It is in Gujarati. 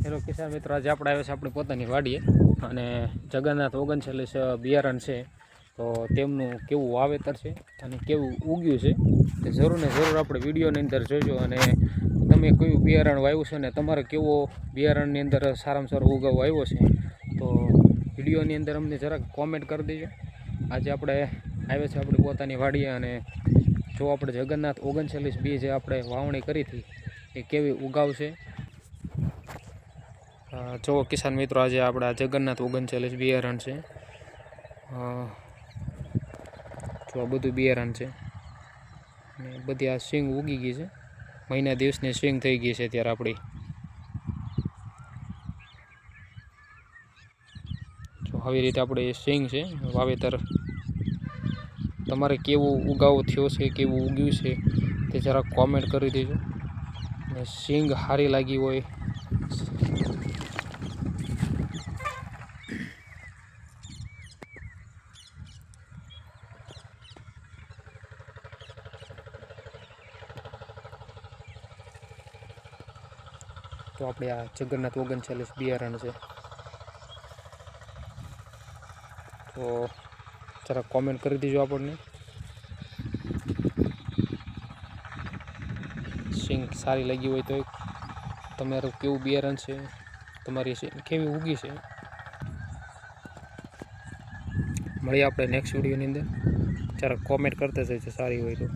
હેલો કિસાન મિત્રો, આજે આપણે આવ્યા છે આપણી પોતાની વાડીએ અને જગન્નાથ 39 બિયારણ છે. તો તેમનું કેવું વાવેતર છે અને કેવું ઉગ્યું છે તે જરૂર ને જરૂર આપણે વિડીયોની અંદર જોજો. અને તમે કયું બિયારણ વાવ્યું છે ને તમારે કેવો બિયારણની અંદર સારામાં સારો ઉગાવ આવ્યો છે તો વિડીયોની અંદર અમને જરાક કોમેન્ટ કરી દેજો. આજે આપણે આવ્યા છે આપણી પોતાની વાડીએ અને જો આપણે જગન્નાથ 39 બી જે આપણે વાવણી કરી હતી એ કેવી ઉગાવ છે. જો કિસાન મિત્રો, આજે આપણા જગન્નાથ 39 બિયારણ છે. જો આ બધું બિયારણ છે અને બધી આ સિંગ ઉગી ગઈ છે. મહિના દિવસની સિંગ થઈ ગઈ છે ત્યારે આપણી. જો આવી રીતે આપણે સિંગ છે વાવેતર. તમારે કેવું ઉગાવ થયો છે, કેવું ઉગ્યું છે તે જરાક કોમેન્ટ કરી દેજો. અને સિંગ સારી લાગી હોય તો આપણે આ જગન્નાથ 39 બિયારણ છે તો જરાક કોમેન્ટ કરી દેજો આપણને. સિંગ સારી લાગી હોય તો તમારું કેવું બિયારણ છે, તમારી સિંગ કેવી ઉગી છે. મળીએ આપણે નેક્સ્ટ વિડીયોની અંદર. જરાક કોમેન્ટ કરતા જજો સારી હોય તો.